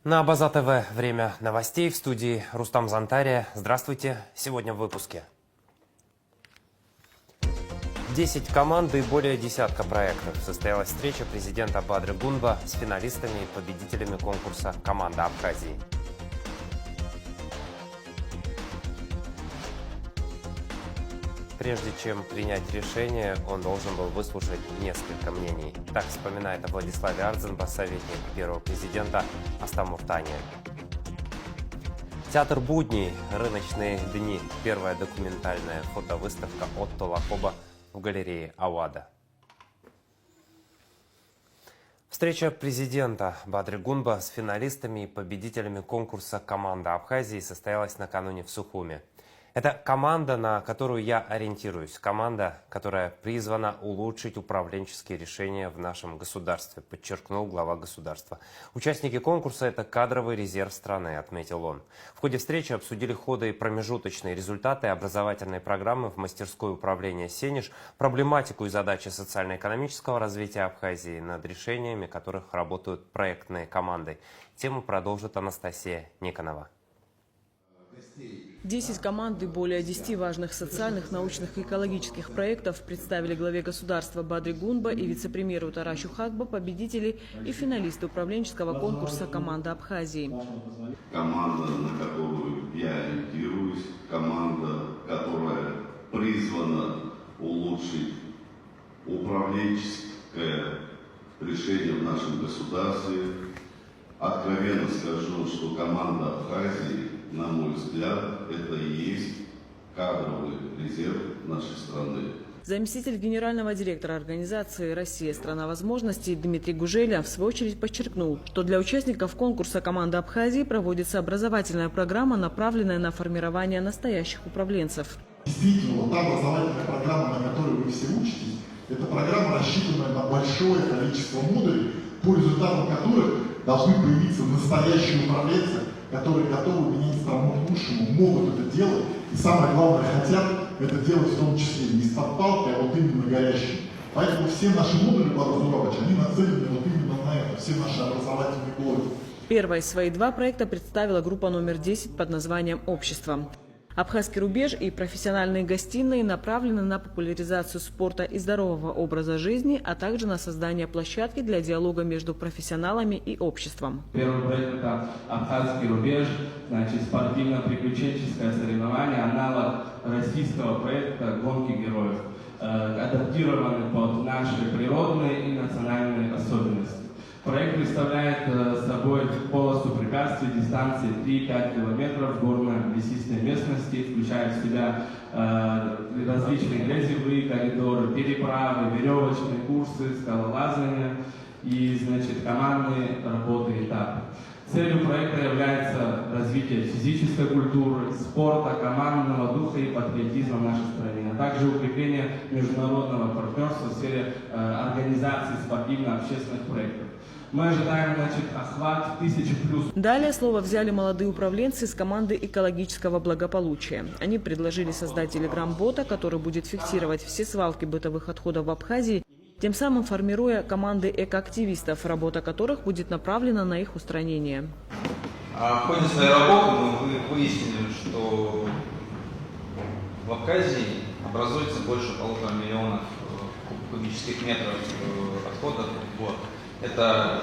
На База ТВ время новостей, в студии Рустам Зантария. Здравствуйте. Сегодня в выпуске. 10 команд и более десятка проектов. Состоялась встреча президента Бадры Гунба с финалистами и победителями конкурса «Команда Абхазии». Прежде чем принять решение, он должен был выслушать несколько мнений. Так вспоминает о Владиславе Ардзенбо, советник первого президента Астам Муртания. Театр будней. Рыночные дни. Первая документальная фотовыставка Отто Лакоба в галерее Ауада. Встреча президента Бадры Гунба с финалистами и победителями конкурса «Команда Абхазии» состоялась накануне в Сухуме. Это команда, на которую я ориентируюсь. Команда, которая призвана улучшить управленческие решения в нашем государстве, подчеркнул глава государства. Участники конкурса – это кадровый резерв страны, отметил он. В ходе встречи обсудили ходы и промежуточные результаты образовательной программы в мастерской управления «Сенеж», проблематику и задачи социально-экономического развития Абхазии, над решениями которых работают проектные команды. Тему продолжит Анастасия Никонова. 10 команд и более 10 важных социальных, научных и экологических проектов представили главе государства Бадре Гунба и вице-премьеру Тарасу Хакбо победителей и финалисты управленческого конкурса «Команда Абхазии». Команда, на которую я ориентируюсь, команда, которая призвана улучшить управленческое решение в нашем государстве. Откровенно скажу, что команда Абхазии, на мой взгляд, это и есть кадровый резерв нашей страны. Заместитель генерального директора организации «Россия – страна возможностей» Дмитрий Гужеля в свою очередь подчеркнул, что для участников конкурса «Команда Абхазии» проводится образовательная программа, направленная на формирование настоящих управленцев. Действительно, вот та образовательная программа, на которой вы все учитесь, это программа, рассчитанная на большое количество модулей, по результатам которых должны появиться настоящие управленцы, которые готовы менять страну к лучшему, могут это делать, и самое главное, хотят это делать в том числе не из-под палки, а вот именно горящие. Поэтому все наши модули по образованию, они нацелены вот именно на это, все наши образовательные блоки. Первой свои два проекта представила группа номер 10 под названием «Общество». Абхазский рубеж и профессиональные гостиные направлены на популяризацию спорта и здорового образа жизни, а также на создание площадки для диалога между профессионалами и обществом. Первый проект – это Абхазский рубеж, значит, спортивно-приключенческое соревнование, аналог российского проекта «Гонки героев», адаптированный под наши природные и национальные особенности. Проект представляет собой полосу препятствий дистанции 3-5 километров в горно-лесистой местности, включая в себя различные грязевые коридоры, переправы, веревочные курсы, скалолазание и, значит, командные работы и этапы. Целью проекта является развитие физической культуры, спорта, командного духа и патриотизма в нашей стране, а также укрепление международного партнерства в сфере организации спортивно-общественных проектов. Мы ожидаем, значит, охват 1000+. Далее слово взяли молодые управленцы из команды экологического благополучия. Они предложили создать телеграм-бота, который будет фиксировать все свалки бытовых отходов в Абхазии, тем самым формируя команды экоактивистов, работа которых будет направлена на их устранение. В ходе своей работы мы выяснили, что в Абхазии образуется больше 1,5 миллиона кубических метров отходов в год. Это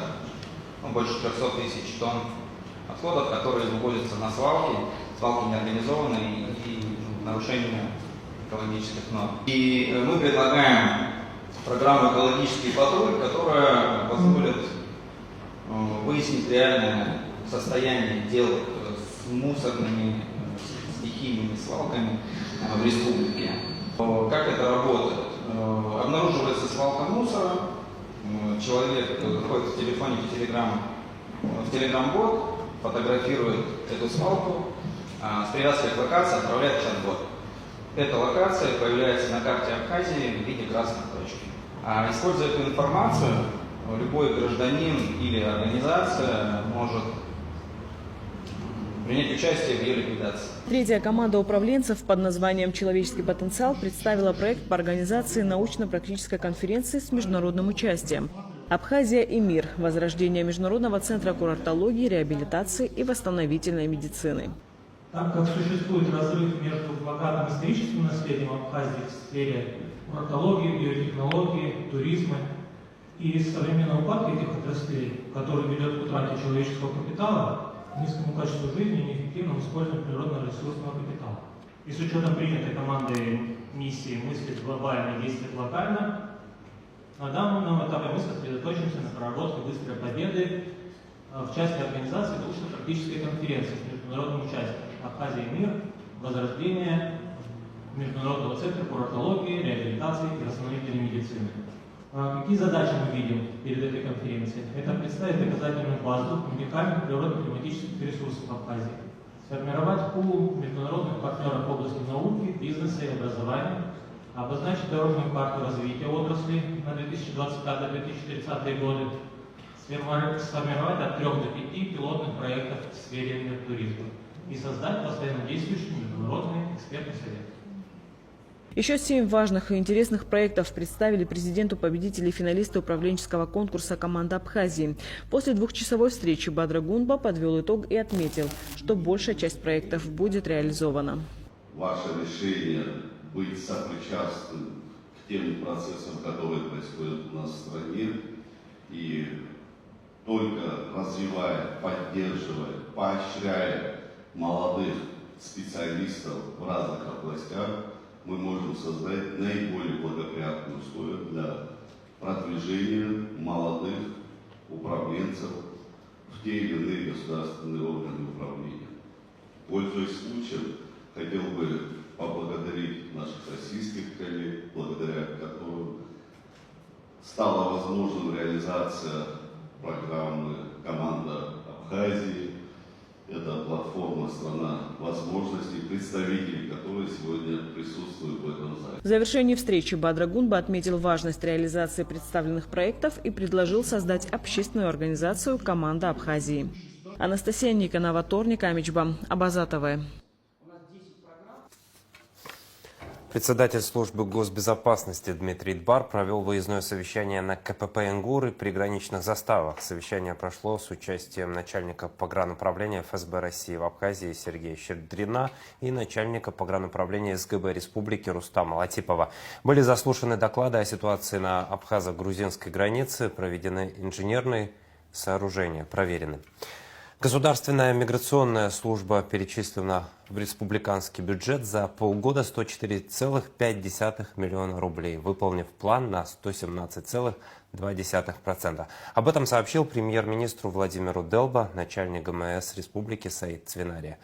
больше 300 тысяч тонн отходов, которые вывозятся на свалки неорганизованные и нарушением экологических норм. И мы предлагаем программу «Экологический патруль», которая позволит выяснить реальное состояние дел с мусорными, стихийными свалками в республике. Как это работает? Обнаруживается свалка мусора, человек заходит в телефоне в телеграм-бот, фотографирует эту свалку, с привязкой к локации отправляет в чат-бот. Эта локация появляется на карте Абхазии в виде красной точки. Используя эту информацию, любой гражданин или организация может принять участие в ее ликвидации. Третья команда управленцев под названием «Человеческий потенциал» представила проект по организации научно-практической конференции с международным участием. Абхазия и мир. Возрождение Международного центра курортологии, реабилитации и восстановительной медицины. Так как существует разрыв между богатым историческим наследием Абхазии в сфере курортологии, биотехнологии, туризма и современного упадка этих отраслей, который ведет к утрате человеческого капитала, низкому качеству жизни и неэффективному использованию природно-ресурсного капитала. И с учетом принятой командой миссии «Мыслить глобально, действовать локально», на данном этапе мы сосредоточимся на проработке быстрой победы в части организации научно-практической конференции с международным участием «Абхазия и мир. Возрождение Международного центра курортологии, реабилитации и восстановительной медицины». Какие задачи мы видим перед этой конференцией? Это представить доказательную базу уникальных природно-климатических ресурсов Абхазии, сформировать пул международных партнеров в области науки, бизнеса и образования, обозначить дорожную карту развития отрасли на 2025-2030 годы, сформировать от 3 до 5 пилотных проектов в сфере туризма и создать постоянно действующий международный экспертный совет. Еще 7 важных и интересных проектов представили президенту победители и финалисты управленческого конкурса «Команда Абхазии». После двухчасовой встречи Бадре Гунба подвел итог и отметил, что большая часть проектов будет реализована. Ваше решение быть сопричастным к тем процессам, которые происходят у нас в стране, и только развивая, поддерживая, поощряя молодых специалистов в разных областях, мы можем создать наиболее благоприятные условия для продвижения молодых управленцев в те или иные государственные органы управления. Пользуясь случаем, хотел бы поблагодарить наших российских коллег, благодаря которым стала возможна реализация программы «Команда Абхазии». Это платформа «Страна возможностей», представители которой сегодня присутствуют в этом зале. В завершении встречи Бадре Гунба отметил важность реализации представленных проектов и предложил создать общественную организацию «Команда Абхазии». Анастасия Никонова, Торник, Амичба, Абаза ТВ. Председатель службы госбезопасности Дмитрий Дбар провел выездное совещание на КПП «Ингур» и приграничных заставах. Совещание прошло с участием начальника погрануправления ФСБ России в Абхазии Сергея Щедрина и начальника погрануправления СГБ Республики Рустама Латипова. Были заслушаны доклады о ситуации на абхазо-грузинской границе, проведены инженерные сооружения, проверены. Государственная миграционная служба перечислена в республиканский бюджет за полгода 104,5 миллиона рублей, выполнив план на 117,2%. Об этом сообщил премьер-министру Владимиру Делба начальник ГМС республики Саид Цвинария.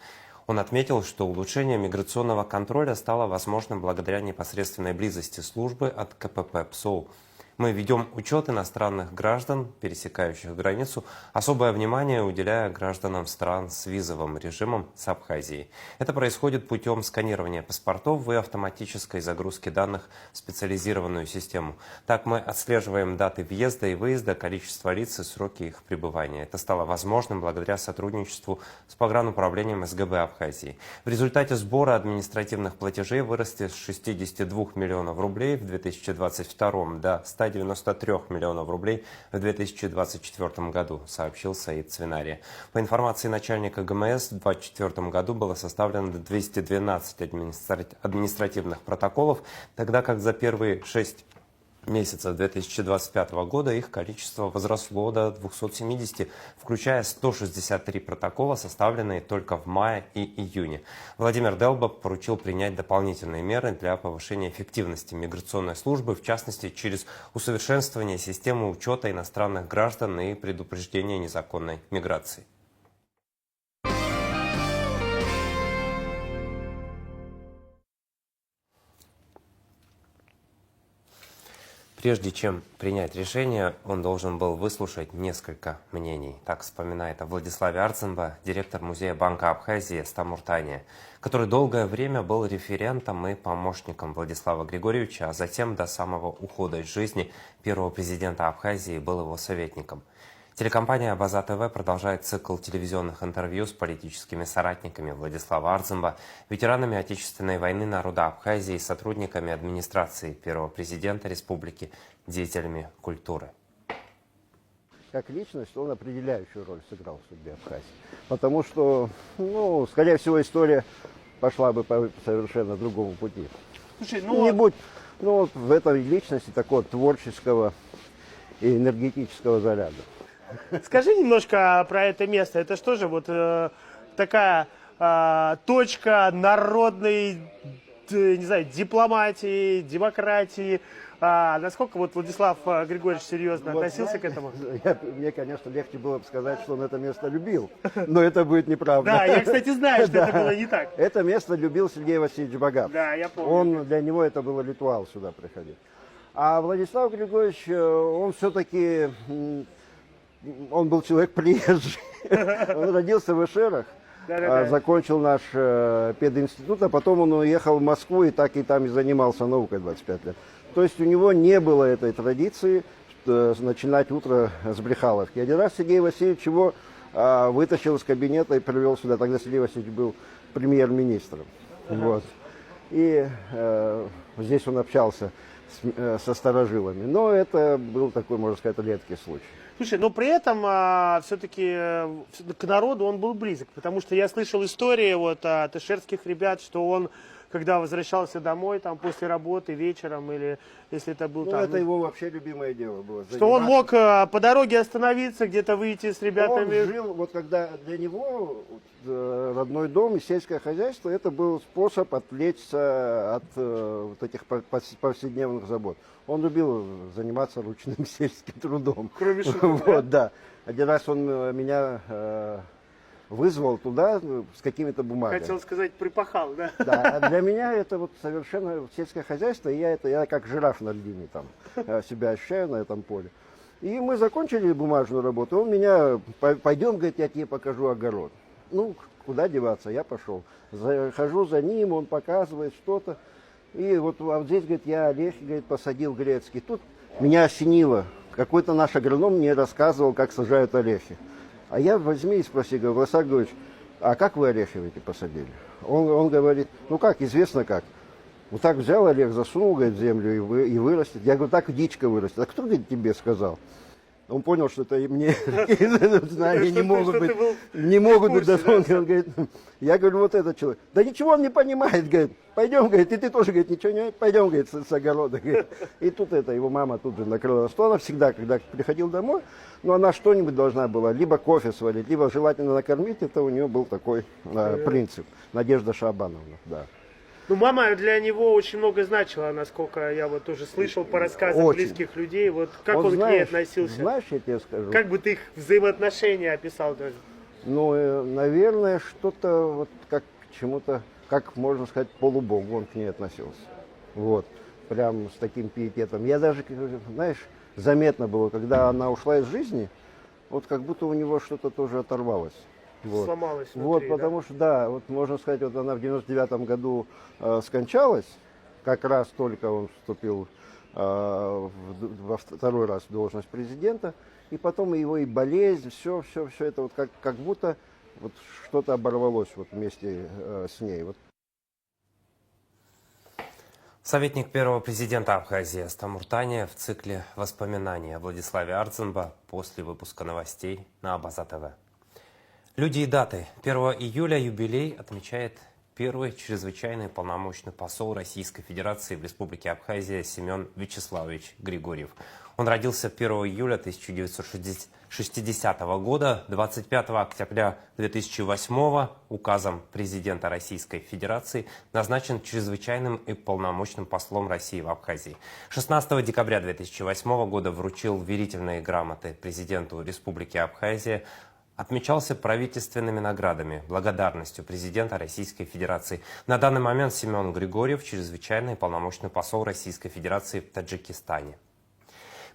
Он отметил, что улучшение миграционного контроля стало возможным благодаря непосредственной близости службы от КПП ПСОУ. Мы ведем учет иностранных граждан, пересекающих границу, особое внимание уделяя гражданам стран с визовым режимом с Абхазией. Это происходит путем сканирования паспортов и автоматической загрузки данных в специализированную систему. Так мы отслеживаем даты въезда и выезда, количество лиц и сроки их пребывания. Это стало возможным благодаря сотрудничеству с погрануправлением СГБ Абхазии. В результате сбора административных платежей вырастет с 62 миллионов рублей в 2022 до 193 миллионов рублей в 2024 году, сообщил Саид Цвинария. По информации начальника ГМС, в 2024 году было составлено 212 административных протоколов, тогда как за первые 6 месяцев 2025 года их количество возросло до 270, включая 163 протокола, составленные только в мае и июне. Владимир Делба поручил принять дополнительные меры для повышения эффективности миграционной службы, в частности, через усовершенствование системы учета иностранных граждан и предупреждения незаконной миграции. Прежде чем принять решение, он должен был выслушать несколько мнений. Так вспоминает о Владиславе Арцембо, директор музея Банка Абхазии Стамуртания, который долгое время был референтом и помощником Владислава Григорьевича, а затем до самого ухода из жизни первого президента Абхазии был его советником. Телекомпания «Абаза ТВ» продолжает цикл телевизионных интервью с политическими соратниками Владислава Арцембо, ветеранами Отечественной войны народа Абхазии, сотрудниками администрации первого президента республики, деятелями культуры. как личность, он определяющую роль сыграл в судьбе Абхазии. Потому что, ну, скорее всего, история пошла бы по совершенно другому пути. Слушай, Не будь, ну, вот в этой личности такого творческого и энергетического заряда. Скажи немножко про это место. Это что же вот такая точка народной, не знаю, дипломатии, демократии. Насколько вот Владислав Григорьевич серьезно относился к этому? Мне, конечно, легче было бы сказать, что он это место любил, но это будет неправда. Да, я, кстати, знаю, что это было не так. Это место любил Сергей Васильевич Багатов. Да, я помню. Для него это было ритуал сюда приходить. А Владислав Григорьевич, он все-таки, он был человек приезжий. Он родился в Эшерах, закончил наш пединститут, а потом он уехал в Москву и так и там и занимался наукой 25 лет. То есть у него не было этой традиции начинать утро с брехаловки. Один раз Сергей Васильевич его вытащил из кабинета и привел сюда. Тогда Сергей Васильевич был премьер-министром. Вот. И здесь он общался со старожилами. Но это был такой, можно сказать, редкий случай. Слушай, но при этом все-таки к народу он был близок, потому что я слышал истории вот от эшерских ребят, что он, когда возвращался домой там после работы вечером, или если это был там... это его вообще любимое дело было. Что он мог по дороге остановиться, где-то выйти с ребятами. Он жил, вот когда для него родной дом и сельское хозяйство, это был способ отвлечься от вот этих повседневных забот. Он любил заниматься ручным сельским трудом. Кроме шуток, вот, да. Один раз он меня вызвал туда с какими-то бумагами. Хотел сказать, припахал, да? Да, а для меня это вот совершенно сельское хозяйство, и я как жираф на льдине там себя ощущаю на этом поле. И мы закончили бумажную работу, он меня, пойдем, говорит, я тебе покажу огород. Ну, куда деваться, я пошел. Хожу за ним, он показывает что-то. И вот здесь, говорит, я орехи, говорит, посадил грецкий. Тут меня осенило. Какой-то наш агроном мне рассказывал, как сажают орехи. А я возьми и спроси, говорю, Владислав Григорьевич, а как вы орехи эти посадили? Он говорит, ну как, известно как. Вот так взял орех, засунул, говорит, в землю и вырастет. Я говорю, так дичка вырастет. А кто, говорит, тебе сказал? Он понял, что это мне знания не могут быть. Не могут быть. Он говорит, я говорю, вот этот человек. Да ничего он не понимает, говорит. Пойдем, говорит, и ты тоже, говорит, ничего не пойдем, говорит, с огорода. Говорит. И тут его мама тут же накрыла стол. Она всегда, когда приходил домой, ну она что-нибудь должна была, либо кофе сварить, либо желательно накормить. Это у нее был такой принцип. Надежда Шабановна, да. Ну, мама для него очень много значила, насколько я вот тоже слышал по рассказам близких людей. Вот как он к ней относился? Знаешь, я тебе скажу. Как бы ты их взаимоотношения описал даже? Ну, наверное, что-то вот как к чему-то, как можно сказать, полубогу он к ней относился. Вот. Прям с таким пиететом. Я даже, знаешь, заметно было, когда она ушла из жизни, вот как будто у него что-то тоже оторвалось. Вот. Сломалась внутри, вот, потому что, да, вот можно сказать, вот она в 99-м году скончалась, как раз только он вступил во второй раз в должность президента, и потом его и болезнь, все это вот как будто вот что-то оборвалось вот вместе с ней. Вот. Советник первого президента Абхазии Астам Уртания в цикле воспоминаний о Владиславе Арцинба после выпуска новостей на Абаза ТВ. Люди и даты. 1 июля юбилей отмечает первый чрезвычайный полномочный посол Российской Федерации в Республике Абхазия Семен Вячеславович Григорьев. Он родился 1 июля 1960 года, 25 октября 2008 указом президента Российской Федерации назначен чрезвычайным и полномочным послом России в Абхазии. 16 декабря 2008 года вручил верительные грамоты президенту Республики Абхазия. Отмечался правительственными наградами, благодарностью президента Российской Федерации. На данный момент Семен Григорьев – чрезвычайный и полномочный посол Российской Федерации в Таджикистане.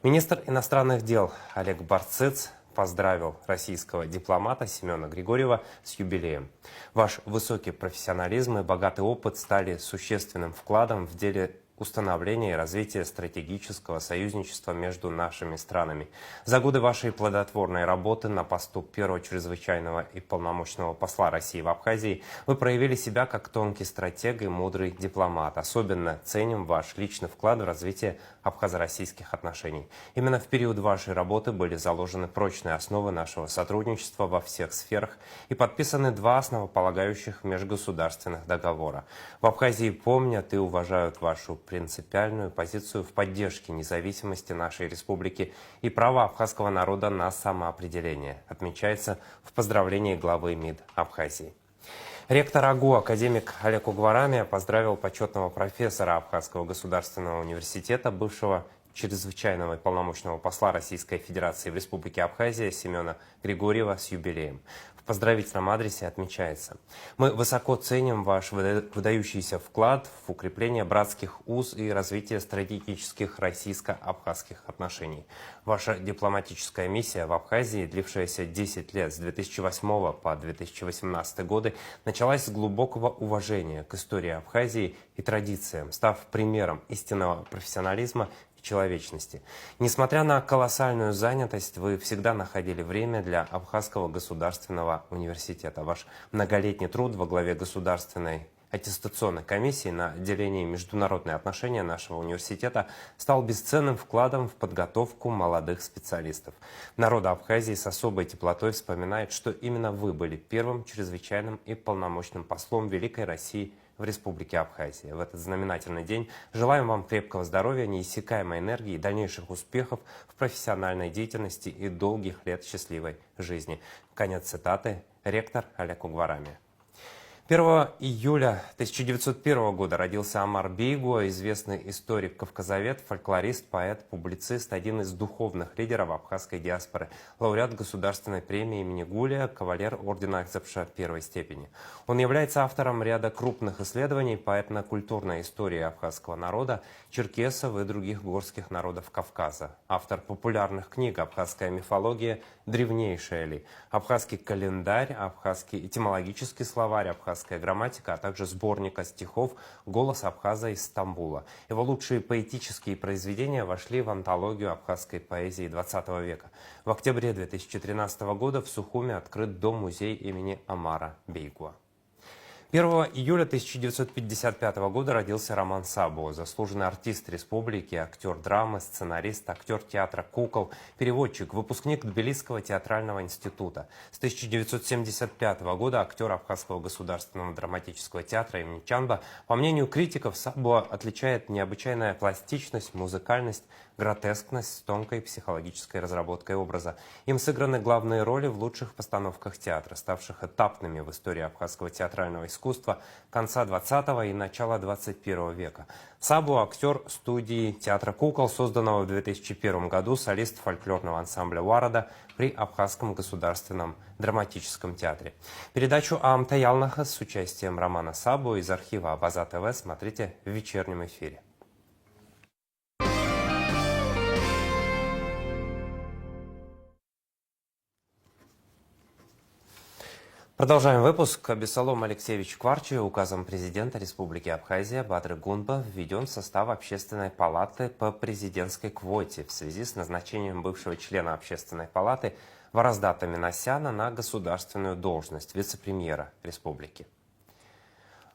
Министр иностранных дел Олег Барцыц поздравил российского дипломата Семена Григорьева с юбилеем. Ваш высокий профессионализм и богатый опыт стали существенным вкладом в деле установления и развития стратегического союзничества между нашими странами. За годы вашей плодотворной работы на посту первого чрезвычайного и полномочного посла России в Абхазии вы проявили себя как тонкий стратег и мудрый дипломат. Особенно ценим ваш личный вклад в развитие абхазо-российских отношений. Именно в период вашей работы были заложены прочные основы нашего сотрудничества во всех сферах и подписаны 2 основополагающих межгосударственных договора. В Абхазии помнят и уважают вашу принципиальную позицию в поддержке независимости нашей республики и права абхазского народа на самоопределение, отмечается в поздравлении главы МИД Абхазии. Ректор АГУ, академик Олег Угварамия, поздравил почетного профессора Абхазского государственного университета, бывшего чрезвычайного и полномочного посла Российской Федерации в Республике Абхазия Семена Григорьева с юбилеем. В поздравительном адресе отмечается: мы высоко ценим ваш выдающийся вклад в укрепление братских уз и развитие стратегических российско-абхазских отношений. Ваша дипломатическая миссия в Абхазии, длившаяся 10 лет с 2008 по 2018 годы, началась с глубокого уважения к истории Абхазии и традициям, став примером истинного профессионализма человечности. Несмотря на колоссальную занятость, вы всегда находили время для Абхазского государственного университета. Ваш многолетний труд во главе Государственной аттестационной комиссии на отделении международные отношения нашего университета стал бесценным вкладом в подготовку молодых специалистов. Народ Абхазии с особой теплотой вспоминает, что именно вы были первым чрезвычайным и полномочным послом Великой России в Республике Абхазия. В этот знаменательный день желаем вам крепкого здоровья, неиссякаемой энергии, дальнейших успехов в профессиональной деятельности и долгих лет счастливой жизни. Конец цитаты. Ректор Олег Угварамия. 1 июля 1901 года родился Омар Бейгуа, известный историк-кавказовед, фольклорист, поэт, публицист, один из духовных лидеров абхазской диаспоры, лауреат Государственной премии имени Гулия, кавалер ордена Акцепша первой степени. Он является автором ряда крупных исследований по этнокультурной истории абхазского народа, черкесов и других горских народов Кавказа. Автор популярных книг «Абхазская мифология», «Древнейшая ли?», «Абхазский календарь», «Абхазский этимологический словарь», «Абхазская грамматика», а также сборника стихов «Голос Абхаза из Стамбула». Его лучшие поэтические произведения вошли в антологию абхазской поэзии XX века. В октябре 2013 года в Сухуме открыт дом-музей имени Омара Бейгуа. 1 июля 1955 года родился Роман Сабуа, заслуженный артист республики, актер драмы, сценарист, актер театра «Кукол», переводчик, выпускник Тбилисского театрального института. С 1975 года актер Абхазского государственного драматического театра имени Чанба. По мнению критиков, Сабуа отличает необычайная пластичность, музыкальность, гротескность с тонкой психологической разработкой образа. Им сыграны главные роли в лучших постановках театра, ставших этапными в истории абхазского театрального искусства конца 20-го и начала 21 века. Сабуа – актер студии театра «Кукол», созданного в 2001 году, солист фольклорного ансамбля «Варада» при Абхазском государственном драматическом театре. Передачу «Амта Ялнаха» с участием Романа Сабуа из архива Абаза ТВ смотрите в вечернем эфире. Продолжаем выпуск. Абисалом Алексеевич Кварчи указом президента Республики Абхазия Бадры Гунба введен в состав Общественной палаты по президентской квоте в связи с назначением бывшего члена Общественной палаты Вараздата Минасяна на государственную должность вице-премьера республики.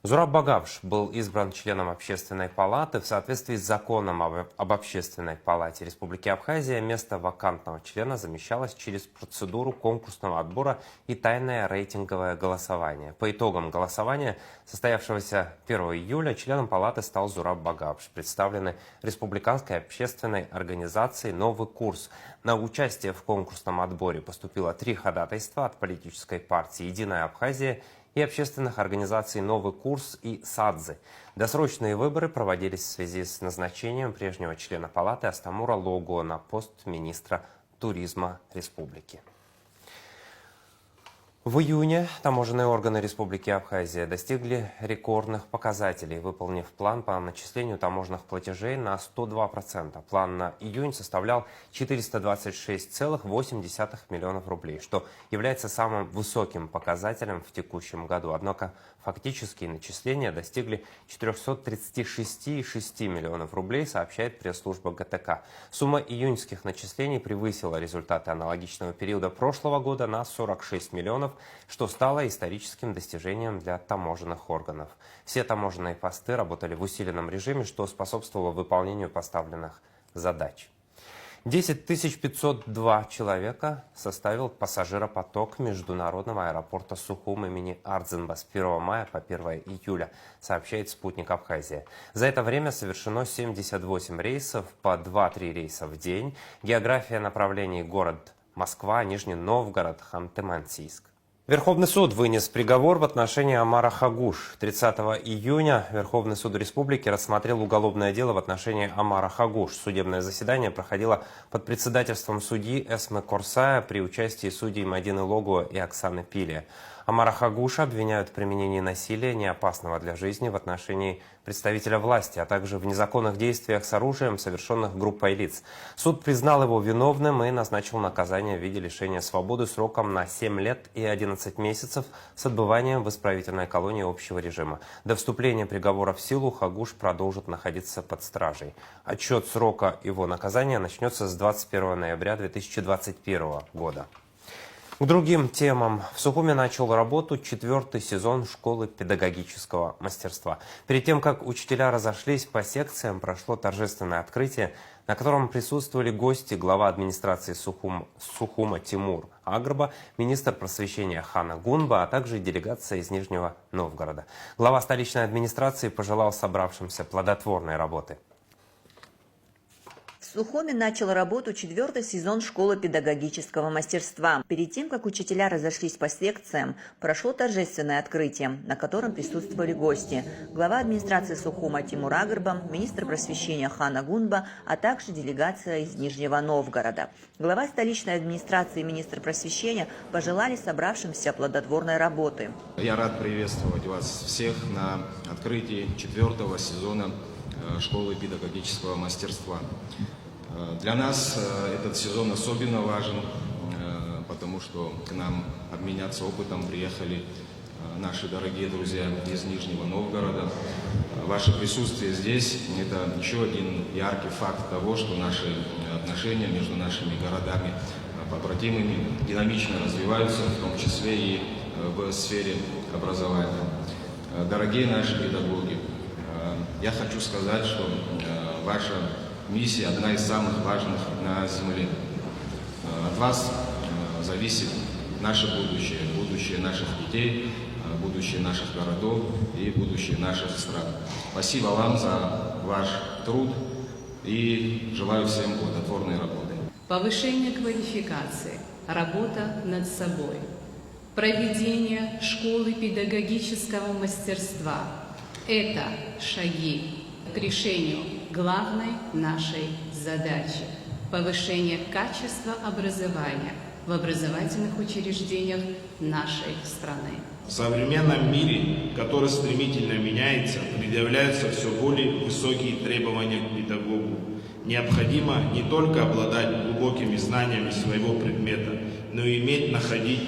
Зураб Багавш был избран членом Общественной палаты. В соответствии с законом об Общественной палате Республики Абхазия место вакантного члена замещалось через процедуру конкурсного отбора и тайное рейтинговое голосование. По итогам голосования, состоявшегося 1 июля, членом палаты стал Зураб Багавш, представленный Республиканской общественной организацией «Новый курс». На участие в конкурсном отборе поступило 3 ходатайства от политической партии «Единая Абхазия» и общественных организаций «Новый курс» и «Садзы». Досрочные выборы проводились в связи с назначением прежнего члена палаты Астамура Лого на пост министра туризма республики. В июне таможенные органы Республики Абхазия достигли рекордных показателей, выполнив план по начислению таможенных платежей на 102%. План на июнь составлял 426,8 миллионов рублей, что является самым высоким показателем в текущем году. Однако фактические начисления достигли 436,6 миллионов рублей, сообщает пресс-служба ГТК. Сумма июньских начислений превысила результаты аналогичного периода прошлого года на 46 миллионов, что стало историческим достижением для таможенных органов. Все таможенные посты работали в усиленном режиме, что способствовало выполнению поставленных задач. 10 502 человека составил пассажиропоток международного аэропорта Сухум имени Ардзинба с 1 мая по 1 июля, сообщает «Спутник Абхазия». За это время совершено 78 рейсов по 2-3 рейса в день. География направлений: город Москва, Нижний Новгород, Ханты-Мансийск. Верховный суд вынес приговор в отношении Омара Хагуш. 30 июня Верховный суд Республики рассмотрел уголовное дело в отношении Омара Хагуш. Судебное заседание проходило под председательством судьи Эсмы Корсая при участии судей Мадины Логуа и Оксаны Пилия. Омара Хагуша обвиняют в применении насилия, неопасного для жизни, в отношении представителя власти, а также в незаконных действиях с оружием, совершенных группой лиц. Суд признал его виновным и назначил наказание в виде лишения свободы сроком на 7 лет и 11 месяцев с отбыванием в исправительной колонии общего режима. До вступления приговора в силу Хагуш продолжит находиться под стражей. Отчет срока его наказания начнется с 21 ноября 2021 года. К другим темам. В Сухуме начал работу 4-й сезон школы педагогического мастерства. Перед тем, как учителя разошлись по секциям, прошло торжественное открытие, на котором присутствовали гости: глава администрации Сухума Тимур Агрба, министр просвещения Хана Гунба, а также делегация из Нижнего Новгорода. Глава столичной администрации пожелал собравшимся плодотворной работы. В Сухуме начал работу 4-й сезон школы педагогического мастерства. Перед тем, как учителя разошлись по секциям, прошло торжественное открытие, на котором присутствовали гости: глава администрации Сухума Тимур Агрба, министр просвещения Хана Гунба, а также делегация из Нижнего Новгорода. Глава столичной администрации и министр просвещения пожелали собравшимся плодотворной работы. Я рад приветствовать вас всех на открытии 4-го сезона школы педагогического мастерства. Для нас этот сезон особенно важен, потому что к нам обменяться опытом приехали наши дорогие друзья из Нижнего Новгорода. Ваше присутствие здесь – это еще один яркий факт того, что наши отношения между нашими городами побратимыми динамично развиваются, в том числе и в сфере образования. Дорогие наши педагоги, я хочу сказать, что ваша миссия одна из самых важных на Земле. От вас зависит наше будущее, будущее наших детей, будущее наших городов и будущее наших стран. Спасибо вам за ваш труд и желаю всем плодотворной работы. Повышение квалификации, работа над собой, проведение школы педагогического мастерства – это шаги к решению главной нашей задачи – повышение качества образования в образовательных учреждениях нашей страны. В современном мире, который стремительно меняется, предъявляются все более высокие требования к педагогу. Необходимо не только обладать глубокими знаниями своего предмета, но и уметь находить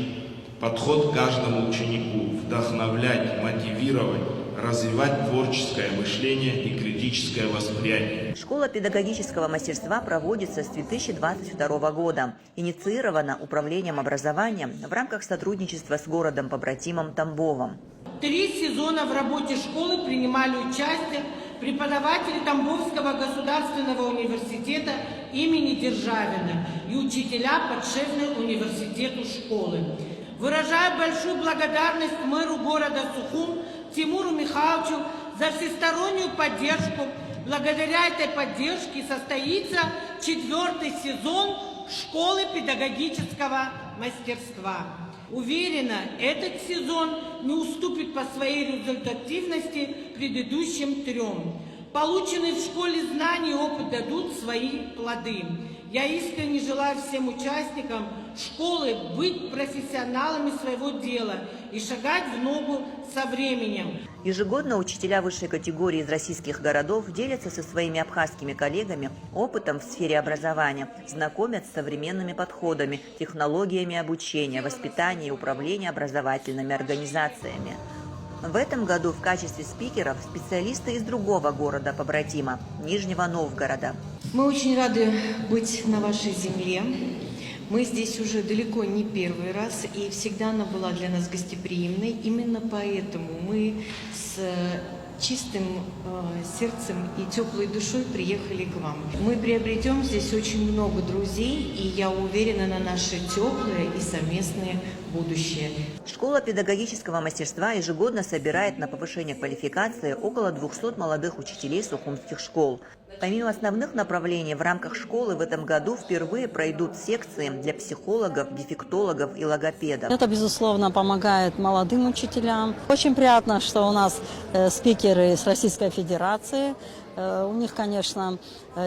подход к каждому ученику, вдохновлять, мотивировать, развивать творческое мышление и критическое восприятие. Школа педагогического мастерства проводится с 2022 года. Инициирована Управлением образования в рамках сотрудничества с городом-побратимом Тамбовом. 3 сезона в работе школы принимали участие преподаватели Тамбовского государственного университета имени Державина и учителя подшефной университету школы. Выражаю большую благодарность мэру города Сухум Тимуру Михайловичу за всестороннюю поддержку. Благодаря этой поддержке состоится 4-й сезон школы педагогического мастерства. Уверена, этот сезон не уступит по своей результативности предыдущим 3. Полученные в школе знания и опыт дадут свои плоды. Я искренне желаю всем участникам школы быть профессионалами своего дела и шагать в ногу со временем. Ежегодно учителя высшей категории из российских городов делятся со своими абхазскими коллегами опытом в сфере образования, знакомят с современными подходами, технологиями обучения, воспитания и управления образовательными организациями. В этом году в качестве спикеров специалисты из другого города-побратима – Нижнего Новгорода. Мы очень рады быть на вашей земле. Мы здесь уже далеко не первый раз, и всегда она была для нас гостеприимной. Именно поэтому мы с чистым сердцем и теплой душой приехали к вам. Мы приобретем здесь очень много друзей, и я уверена на наше теплое и совместное будущее. Школа педагогического мастерства ежегодно собирает на повышение квалификации около 200 молодых учителей сухумских школ. Помимо основных направлений, в рамках школы в этом году впервые пройдут секции для психологов, дефектологов и логопедов. Это, безусловно, помогает молодым учителям. Очень приятно, что у нас спикеры с Российской Федерации. У них, конечно,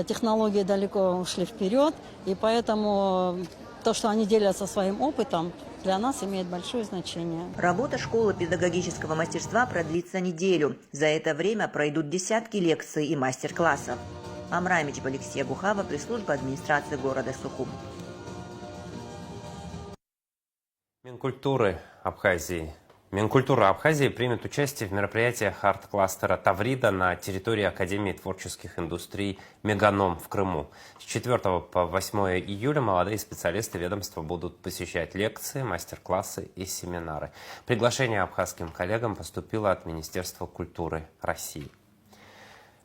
технологии далеко ушли вперед, и поэтому то, что они делятся своим опытом, для нас имеет большое значение. Работа школы педагогического мастерства продлится неделю. За это время пройдут десятки лекций и мастер-классов. Амрамич Алексея Гухава, пресс-служба администрации города Сухум. Минкультура Абхазии примет участие в мероприятиях арт-кластера «Таврида» на территории Академии творческих индустрий «Меганом» в Крыму. С 4 по 8 июля молодые специалисты ведомства будут посещать лекции, мастер-классы и семинары. Приглашение абхазским коллегам поступило от Министерства культуры России.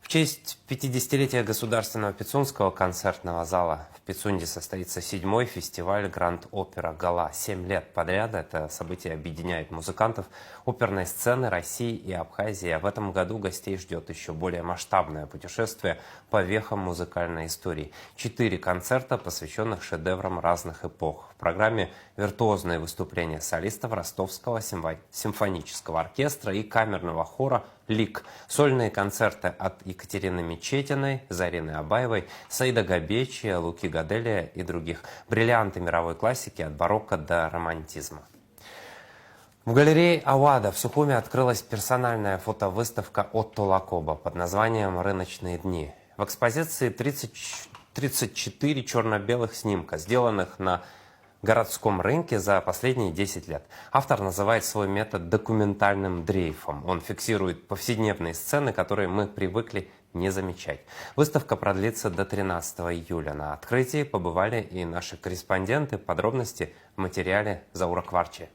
В честь 50-летия Государственного Пицунского концертного зала в Пицунде состоится 7-й фестиваль Гранд-Опера «Гала». 7 лет подряд это событие объединяет музыкантов оперной сцены России и Абхазии. А в этом году гостей ждет еще более масштабное путешествие по вехам музыкальной истории. 4 концерта, посвященных шедеврам разных эпох. В программе виртуозные выступления солистов Ростовского симфонического оркестра и камерного хора «Лик», сольные концерты от Екатерины Мечетиной, Зарины Абаевой, Саида Габечи, Луки Гаделия и других. Бриллианты мировой классики от барокко до романтизма. В галерее Ауада в Сухуме открылась персональная фотовыставка Отто Лакоба под названием «Рыночные дни». В экспозиции 34 черно-белых снимка, сделанных на городском рынке за последние 10 лет. Автор называет свой метод документальным дрейфом. Он фиксирует повседневные сцены, которые мы привыкли не замечать. Выставка продлится до 13 июля. На открытии побывали и наши корреспонденты. Подробности в материале Заура Кварчи.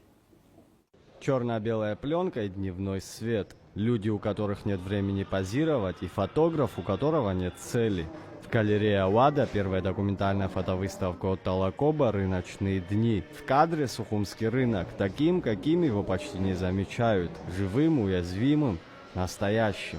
Черно-белая пленка и дневной свет. Люди, у которых нет времени позировать, и фотограф, у которого нет цели. В галерее Ауада первая документальная фотовыставка Отто Лакоба «Рыночные дни». В кадре сухумский рынок, таким, каким его почти не замечают. Живым, уязвимым, настоящим.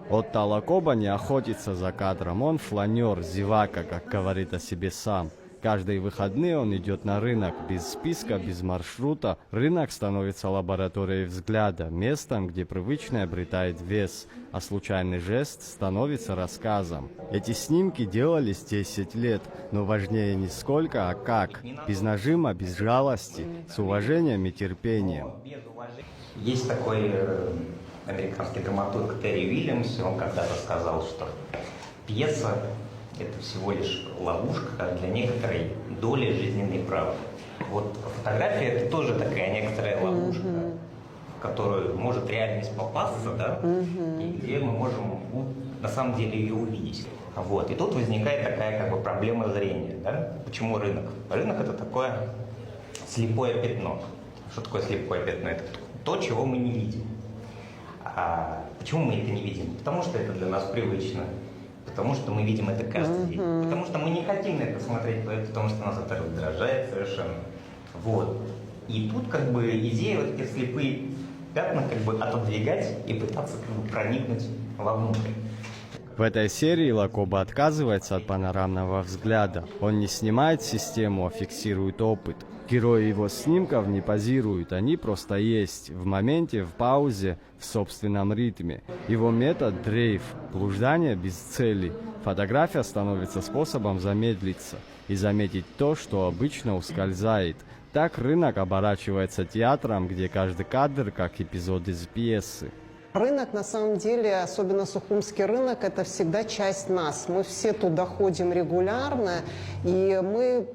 Отто Лакоба не охотится за кадром, он фланер, зевака, как говорит о себе сам. Каждые выходные он идет на рынок, без списка, без маршрута. Рынок становится лабораторией взгляда, местом, где привычное обретает вес, а случайный жест становится рассказом. Эти снимки делались 10 лет, но важнее не сколько, а как. Без нажима, без жалости, с уважением и терпением. Есть такой американский драматург Терри Уильямс, он когда-то сказал, что пьеса — это всего лишь ловушка для некоторой доли жизненной правды. Вот фотография — это тоже такая некоторая ловушка, в которую может реальность попасться, да, и где мы можем на самом деле ее увидеть. Вот. И тут возникает такая как бы проблема зрения. Да? Почему рынок? Рынок — это такое слепое пятно. Что такое слепое пятно? Это то, чего мы не видим. А почему мы это не видим? Потому что это для нас привычно. Потому что мы видим это каждый день. Потому что мы не хотим на это смотреть, потому что нас это раздражает совершенно. Вот. И тут как бы идея вот эти слепые пятна как бы отодвигать и пытаться как бы проникнуть вовнутрь. В этой серии Лакоба отказывается от панорамного взгляда. Он не снимает систему, а фиксирует опыт. Герои его снимков не позируют, они просто есть, в моменте, в паузе, в собственном ритме. Его метод – дрейф, блуждание без цели. Фотография становится способом замедлиться и заметить то, что обычно ускользает. Так рынок оборачивается театром, где каждый кадр как эпизод из пьесы. Рынок, на самом деле, особенно Сухумский рынок, это всегда часть нас. Мы все туда ходим регулярно, и мы,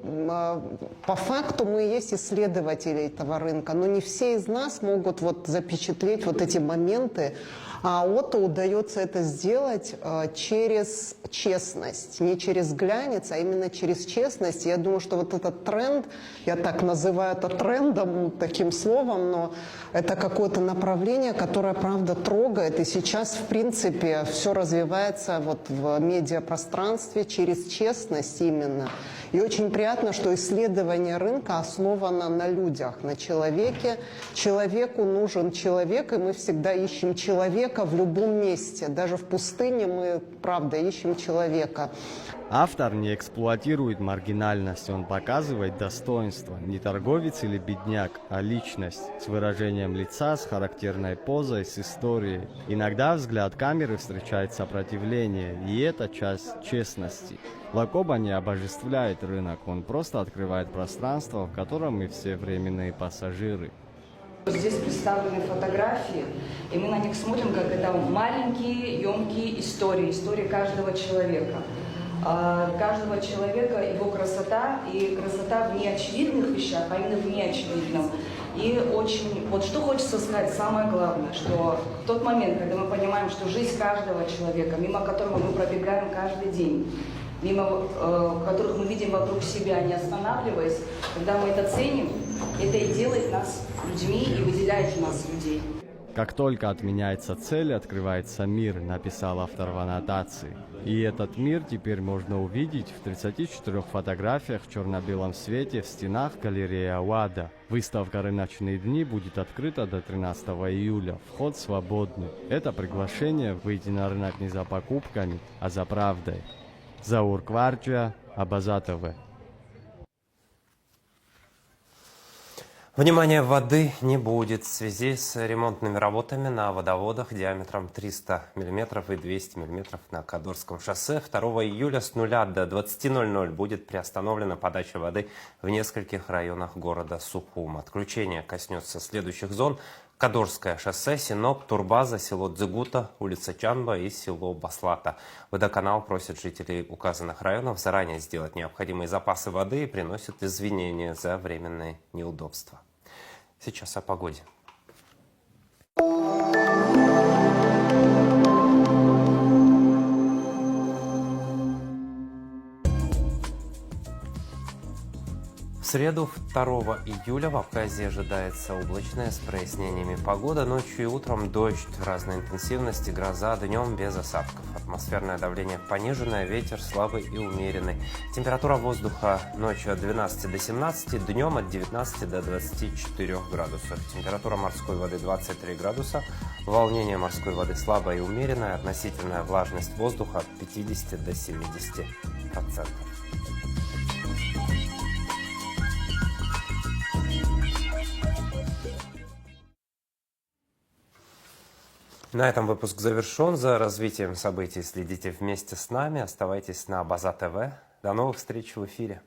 по факту, мы и есть исследователи этого рынка. Но не все из нас могут вот запечатлеть вот эти моменты, а Отто удается это сделать через честность. Не через глянец, а именно через честность. Я думаю, что вот этот тренд, я так называю это трендом, таким словом, но это какое-то направление, которое, правда, трогает. И сейчас, в принципе, все развивается вот в медиапространстве через честность именно. И очень приятно, что исследование рынка основано на людях, на человеке. Человеку нужен человек, и мы всегда ищем человека в любом месте. Даже в пустыне мы, правда, ищем человека. Автор не эксплуатирует маргинальность, он показывает достоинство. Не торговец или бедняк, а личность с выражением лица, с характерной позой, с историей. Иногда взгляд камеры встречает сопротивление, и это часть честности. Лакоба не обожествляет рынок, он просто открывает пространство, в котором мы все временные пассажиры. Здесь представлены фотографии, и мы на них смотрим, как это маленькие, емкие истории каждого человека. Каждого человека его красота, и красота в неочевидных вещах, а именно в неочевидном. И очень, вот что хочется сказать, самое главное, что в тот момент, когда мы понимаем, что жизнь каждого человека, мимо которого мы пробегаем каждый день, мимо которых мы видим вокруг себя, не останавливаясь, когда мы это ценим, это и делает нас людьми и выделяет нас людей. Как только отменяется цель, открывается мир, написал автор в аннотации. И этот мир теперь можно увидеть в 34 фотографиях в черно-белом свете в стенах галереи Ауада. Выставка «Рыночные дни» будет открыта до 13 июля. Вход свободный. Это приглашение выйти на рынок не за покупками, а за правдой. Заур Кварджия, Абаза ТВ. Внимание, воды не будет в связи с ремонтными работами на водоводах диаметром 300 мм и 200 мм на Кадорском шоссе. 2 июля с 0 до 20:00 будет приостановлена подача воды в нескольких районах города Сухум. Отключение коснется следующих зон: Кадорское шоссе, Синоп, Турбаза, село Дзыгута, улица Чанба и село Баслата. Водоканал просит жителей указанных районов заранее сделать необходимые запасы воды и приносит извинения за временные неудобства. Сейчас о погоде. В среду 2 июля в Абхазии ожидается облачная с прояснениями погода. Ночью и утром дождь разной интенсивности, гроза, днем без осадков. Атмосферное давление пониженное, ветер слабый и умеренный. Температура воздуха ночью от 12 до 17, днем от 19 до 24 градусов. Температура морской воды 23 градуса. Волнение морской воды слабое и умеренное. Относительная влажность воздуха от 50 до 70%. На этом выпуск завершен. За развитием событий следите вместе с нами. Оставайтесь на Абаза ТВ. До новых встреч в эфире.